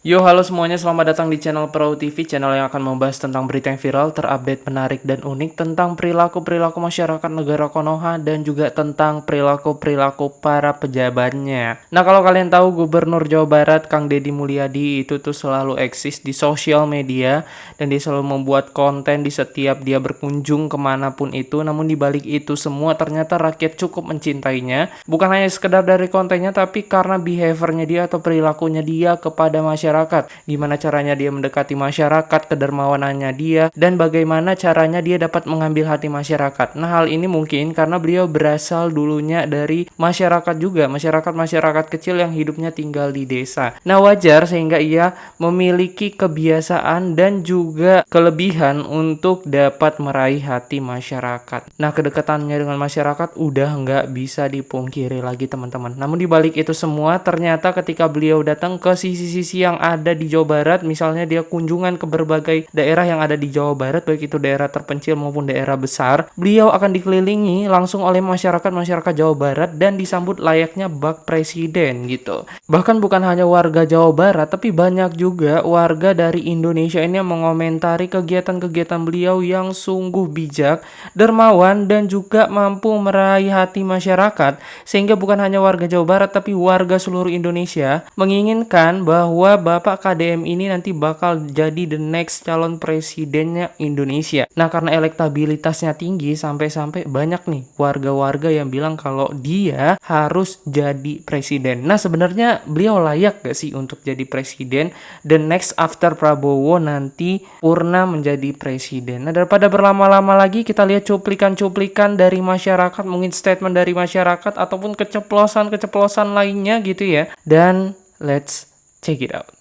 Yo, halo semuanya, selamat datang di channel Pro TV, channel yang akan membahas tentang berita yang viral, terupdate, menarik, dan unik tentang perilaku-perilaku masyarakat negara Konoha dan juga tentang perilaku-perilaku para pejabatnya. Nah, kalau kalian tahu Gubernur Jawa Barat, Kang Deddy Mulyadi itu tuh selalu eksis di sosial media dan dia selalu membuat konten di setiap dia berkunjung kemanapun itu. Namun dibalik itu semua ternyata rakyat cukup mencintainya, bukan hanya sekedar dari kontennya tapi karena behaviornya dia atau perilakunya dia kepada masyarakat. Gimana caranya dia mendekati masyarakat, kedermawanannya dia, dan bagaimana caranya dia dapat mengambil hati masyarakat. Nah, hal ini mungkin karena beliau berasal dulunya dari masyarakat juga, masyarakat kecil yang hidupnya tinggal di desa. Nah, wajar sehingga ia memiliki kebiasaan dan juga kelebihan untuk dapat meraih hati masyarakat. Nah, kedekatannya dengan masyarakat udah nggak bisa dipungkiri lagi, teman-teman. Namun dibalik itu semua, ternyata ketika beliau datang ke sisi-sisi yang ada di Jawa Barat, misalnya dia kunjungan ke berbagai daerah yang ada di Jawa Barat, baik itu daerah terpencil maupun daerah besar, beliau akan dikelilingi langsung oleh masyarakat Jawa Barat dan disambut layaknya bak presiden gitu. Bahkan bukan hanya warga Jawa Barat, tapi banyak juga warga dari Indonesia ini yang mengomentari kegiatan-kegiatan beliau yang sungguh bijak, dermawan, dan juga mampu meraih hati masyarakat, sehingga bukan hanya warga Jawa Barat tapi warga seluruh Indonesia menginginkan bahwa Bapak KDM ini nanti bakal jadi the next calon presidennya Indonesia. Nah, karena elektabilitasnya tinggi, sampai-sampai banyak nih warga-warga yang bilang kalau dia harus jadi presiden. Nah, sebenarnya beliau layak gak sih untuk jadi presiden? The next after Prabowo nanti Purna menjadi presiden. Nah, daripada berlama-lama lagi, kita lihat cuplikan-cuplikan dari masyarakat, mungkin statement dari masyarakat ataupun keceplosan-keceplosan lainnya gitu ya. Dan let's check it out.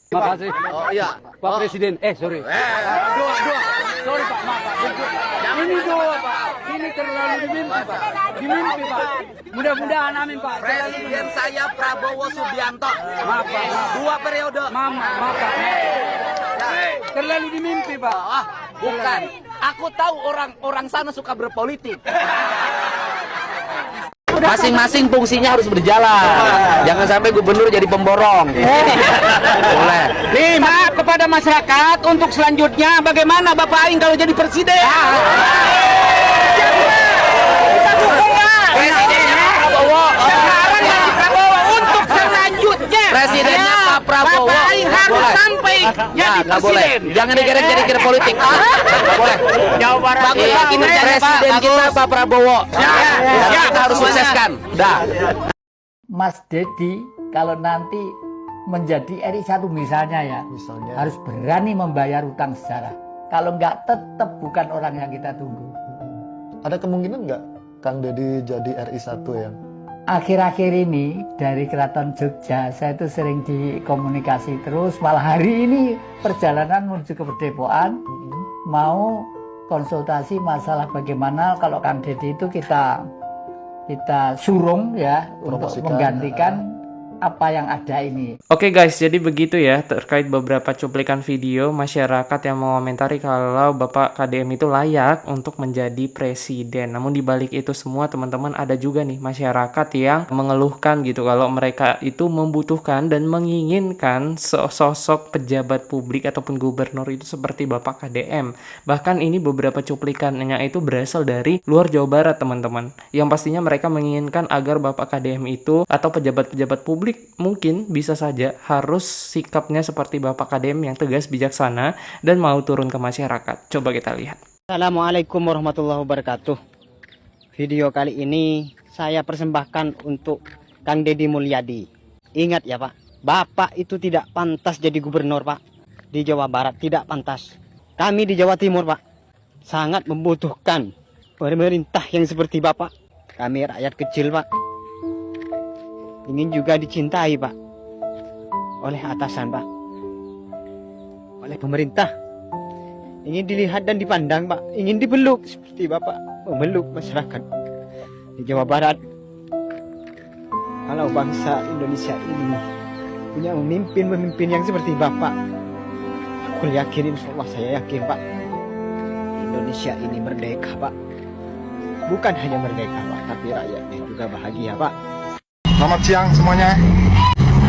Makasih. Oh iya. Pak Presiden. Sorry. Dua. Sorry Pak, maaf Pak. Ini dua Pak. Ini terlalu dimimpi Pak. Dimimpi Pak. Mudah-mudahan amin Pak. Presiden saya Prabowo Subianto. Maaf Pak. 2 periode. Maaf Pak. Terlalu dimimpi Pak. Bukan. Aku tahu orang sana suka berpolitik. Masing-masing fungsinya harus berjalan. Jangan sampai gubernur jadi pemborong. Boleh. Nih, maaf kepada masyarakat untuk selanjutnya bagaimana Bapak Aing kalau jadi presiden? Kita dukung ya. Presidennya Prabowo. Sekarang masih Prabowo untuk selanjutnya. Presidennya Pak Prabowo. Bapak Aing harus Boleh. sampai jadi Nggak boleh. presiden. Jangan digerek-gerek politik. Nggak boleh. Jawa Barat. Bagus lagi presiden kita Pak Prabowo. Kita harus sukseskan. Dah. Mas Deddy kalau nanti menjadi RI 1 misalnya ya, harus berani membayar utang sejarah. Kalau nggak tetap bukan orang yang kita tunggu. Ada kemungkinan nggak Kang Deddy jadi RI 1 ya? Akhir-akhir ini dari Keraton Jogja saya itu sering dikomunikasi terus. Malah hari ini perjalanan menuju ke Perdepoan mau konsultasi masalah bagaimana kalau Kang Deddy itu kita surung ya untuk Promosikan, menggantikan apa yang ada ini. Oke guys, jadi begitu ya terkait beberapa cuplikan video masyarakat yang mengomentari kalau Bapak KDM itu layak untuk menjadi presiden. Namun dibalik itu semua, teman-teman, ada juga nih masyarakat yang mengeluhkan gitu kalau mereka itu membutuhkan dan menginginkan sosok pejabat publik ataupun gubernur itu seperti Bapak KDM. Bahkan ini beberapa cuplikannya itu berasal dari luar Jawa Barat, teman-teman. Yang pastinya mereka menginginkan agar Bapak KDM itu atau pejabat-pejabat publik mungkin bisa saja harus sikapnya seperti Bapak KDM yang tegas, bijaksana, dan mau turun ke masyarakat. Coba kita lihat. Assalamualaikum warahmatullahi wabarakatuh. Video kali ini saya persembahkan untuk Kang Deddy Mulyadi. Ingat ya Pak, Bapak itu tidak pantas jadi gubernur Pak. Di Jawa Barat tidak pantas. Kami di Jawa Timur Pak sangat membutuhkan pemerintah yang seperti Bapak. Kami rakyat kecil Pak, ingin juga dicintai Pak oleh atasan Pak, oleh pemerintah, ingin dilihat dan dipandang Pak, ingin dipeluk seperti Bapak memeluk masyarakat di Jawa Barat. Kalau bangsa Indonesia ini punya pemimpin yang seperti Bapak, aku yakin, insya Allah saya yakin Pak, Indonesia ini merdeka Pak. Bukan hanya merdeka Pak, tapi rakyatnya juga bahagia Pak. Selamat siang semuanya.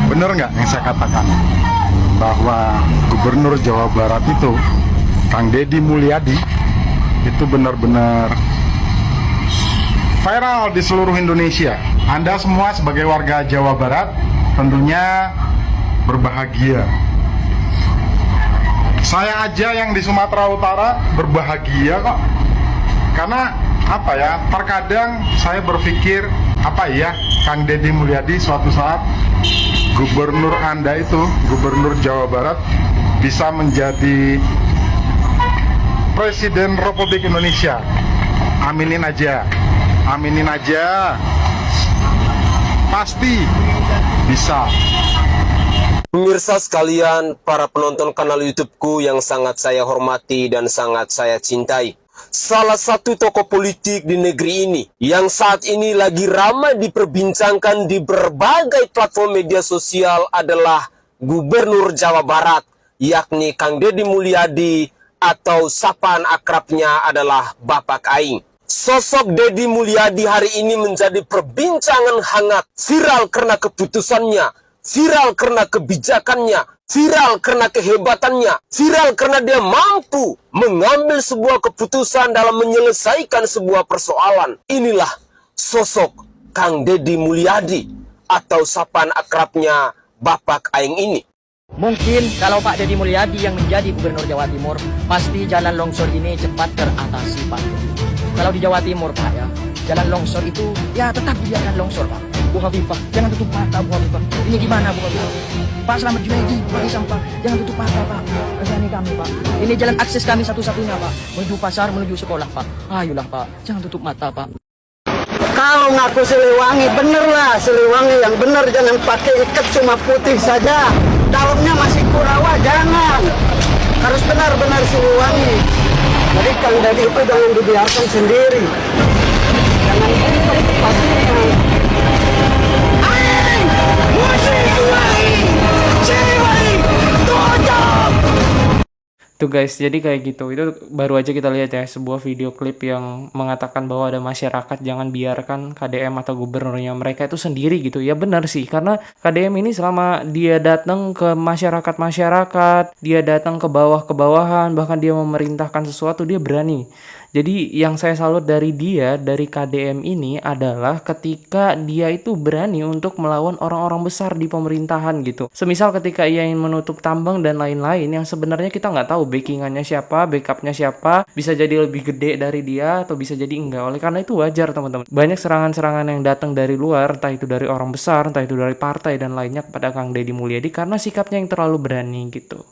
Bener nggak yang saya katakan? bahwa Gubernur Jawa Barat itu, Kang Deddy Mulyadi, itu benar-benar viral di seluruh Indonesia. Anda semua sebagai warga Jawa Barat tentunya berbahagia. Saya aja yang di Sumatera Utara berbahagia kok. Karena apa ya, terkadang saya berpikir, apa ya, Kang Deddy Mulyadi suatu saat gubernur Anda itu, gubernur Jawa Barat, bisa menjadi Presiden Republik Indonesia. Aminin aja, aminin aja, pasti bisa. Pemirsa sekalian, para penonton kanal YouTubeku yang sangat saya hormati dan sangat saya cintai. Salah satu tokoh politik di negeri ini yang saat ini lagi ramai diperbincangkan di berbagai platform media sosial adalah Gubernur Jawa Barat, yakni Kang Deddy Mulyadi atau sapaan akrabnya adalah Bapak Aing. Sosok Deddy Mulyadi hari ini menjadi perbincangan hangat, viral karena keputusannya, viral karena kebijakannya, viral karena kehebatannya, viral karena dia mampu mengambil sebuah keputusan dalam menyelesaikan sebuah persoalan. Inilah sosok Kang Deddy Mulyadi atau sapaan akrabnya Bapak Aing ini. Mungkin kalau Pak Deddy Mulyadi yang menjadi Gubernur Jawa Timur, pasti jalan longsor ini cepat teratasi, Pak. Kalau di Jawa Timur, Pak, ya, jalan longsor itu ya tetap dibiarkan longsor, Pak. Bu Hovifah, jangan tutup mata, Bu Hovifah. Ini gimana, Bu Hovifah? Pak Slamet Junaidi, bagi sampah, jangan tutup mata, Pak. Kasihani kami, Pak. Ini jalan akses kami satu-satunya, Pak. Menuju pasar, menuju sekolah, Pak. Ayolah, Pak. Jangan tutup mata, Pak. Kalau ngaku Siliwangi, bener lah Siliwangi yang bener, jangan pakai ikat cuma putih saja. Dalamnya masih Kurawa, jangan. Harus benar-benar Siliwangi. Jadi Kang Deddy itu jangan dibiarkan sendiri. Jangan ikut pastinya. Aing, Siliwangi, Siliwangi, tutup. Tuh guys, jadi kayak gitu. Itu baru aja kita lihat ya, sebuah video klip yang mengatakan bahwa ada masyarakat jangan biarkan KDM atau gubernurnya mereka itu sendiri gitu. Ya benar sih, karena KDM ini selama dia datang ke masyarakat-masyarakat, dia datang ke bawah-kebawahan, bahkan dia memerintahkan sesuatu, dia berani. Jadi yang saya salut dari dia, dari KDM ini adalah ketika dia itu berani untuk melawan orang-orang besar di pemerintahan gitu. Semisal ketika ia ingin menutup tambang dan lain-lain yang sebenarnya kita nggak tahu backingannya siapa, backupnya siapa, bisa jadi lebih gede dari dia atau bisa jadi enggak. Oleh karena itu wajar teman-teman. Banyak serangan-serangan yang datang dari luar, entah itu dari orang besar, entah itu dari partai dan lainnya kepada Kang Deddy Mulyadi karena sikapnya yang terlalu berani gitu.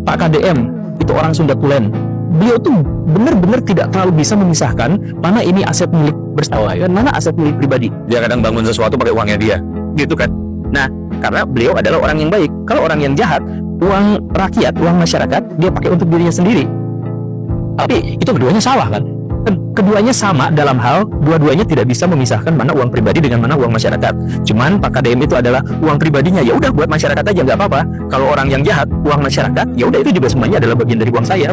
Pak KDM itu orang Sunda Tulen. Beliau tuh benar-benar tidak terlalu bisa memisahkan mana ini aset milik bersama dan mana aset milik pribadi. Dia kadang bangun sesuatu pakai uangnya dia, gitu kan? Nah, karena beliau adalah orang yang baik. Kalau orang yang jahat, uang rakyat, uang masyarakat, dia pakai untuk dirinya sendiri. Tapi itu keduanya salah kan? Keduanya sama dalam hal dua-duanya tidak bisa memisahkan mana uang pribadi dengan mana uang masyarakat. Cuman Pak KDM itu adalah uang pribadinya, ya udah buat masyarakat aja nggak apa-apa. Kalau orang yang jahat uang masyarakat, ya udah itu juga semuanya adalah bagian dari uang saya.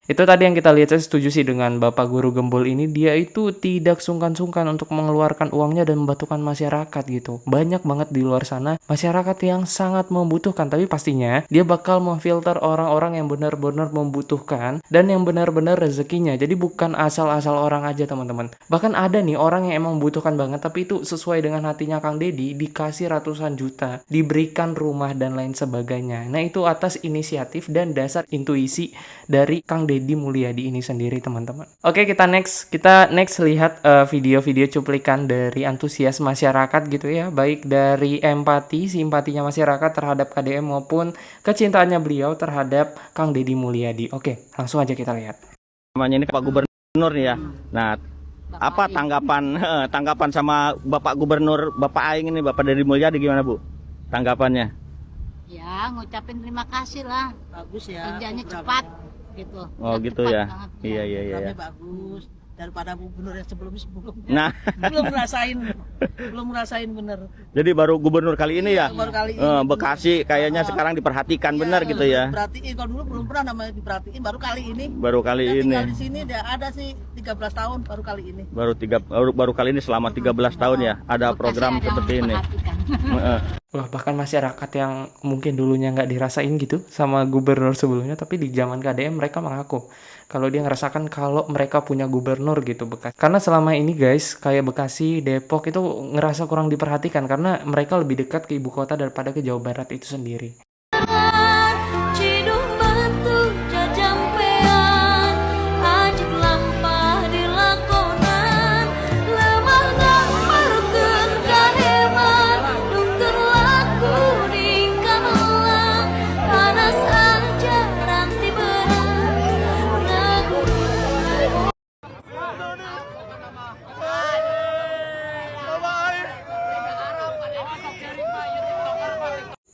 Itu tadi yang kita lihat, saya setuju sih dengan Bapak Guru Gembul ini. Dia itu tidak sungkan-sungkan untuk mengeluarkan uangnya dan membantukan masyarakat gitu. Banyak banget di luar sana masyarakat yang sangat membutuhkan, tapi pastinya dia bakal memfilter orang-orang yang benar-benar membutuhkan dan yang benar-benar rezekinya. Jadi bukan asal-asal orang aja teman-teman. Bahkan ada nih orang yang emang membutuhkan banget, tapi itu sesuai dengan hatinya Kang Deddy, dikasih ratusan juta, diberikan rumah dan lain sebagainya. Nah itu atas inisiatif dan dasar intuisi dari Kang Deddy Mulyadi ini sendiri teman-teman. Oke, kita next lihat video-video cuplikan dari antusias masyarakat gitu ya, baik dari simpatinya masyarakat terhadap KDM maupun kecintaannya beliau terhadap Kang Deddy Mulyadi. Oke, langsung aja kita lihat. Namanya ini Pak Gubernur nih ya. Nah, apa tanggapan sama Bapak Gubernur Bapak Aing ini, Bapak Deddy Mulyadi, gimana Bu? Tanggapannya? Ya, ngucapin terima kasih lah. Bagus ya. Kerjanya cepat gitu. Oh ya, gitu ya. Iya. Bagus daripada gubernur yang sebelumnya. Nah, belum ngerasain bener. Jadi baru gubernur kali ini ya. Baru kali ini. Bekasi kayaknya sekarang diperhatikan benar gitu ya. Diperhatiin, kalau dulu belum pernah namanya diperhatiin, baru kali ini. Baru kali ini. Tinggal di sini dia ada sih 13 tahun baru kali ini. Baru kali ini selama 13 tahun ya ada program seperti ini. Wah, bahkan masyarakat yang mungkin dulunya nggak dirasain gitu sama gubernur sebelumnya, tapi di zaman KDM mereka mengaku kalau dia ngerasakan kalau mereka punya gubernur gitu Bekasi. Karena selama ini guys, kayak Bekasi, Depok itu ngerasa kurang diperhatikan karena mereka lebih dekat ke ibu kota daripada ke Jawa Barat itu sendiri.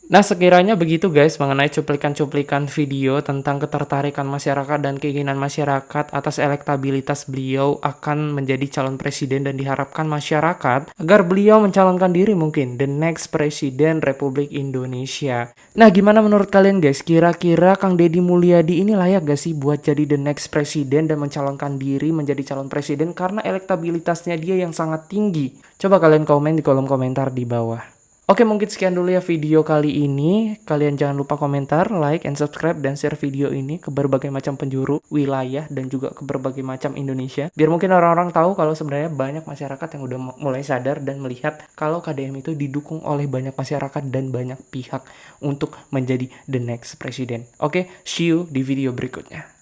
Nah, sekiranya begitu guys mengenai cuplikan-cuplikan video tentang ketertarikan masyarakat dan keinginan masyarakat atas elektabilitas beliau akan menjadi calon presiden dan diharapkan masyarakat agar beliau mencalonkan diri mungkin the next presiden Republik Indonesia. Nah, gimana menurut kalian guys? Kira-kira Kang Deddy Mulyadi ini layak gak sih buat jadi the next presiden dan mencalonkan diri menjadi calon presiden karena elektabilitasnya dia yang sangat tinggi? Coba kalian komen di kolom komentar di bawah. Oke, mungkin sekian dulu ya video kali ini. Kalian jangan lupa komentar, like, and subscribe, dan share video ini ke berbagai macam penjuru, wilayah, dan juga ke berbagai macam Indonesia. Biar mungkin orang-orang tahu kalau sebenarnya banyak masyarakat yang udah mulai sadar dan melihat kalau KDM itu didukung oleh banyak masyarakat dan banyak pihak untuk menjadi the next president. Oke, see you di video berikutnya.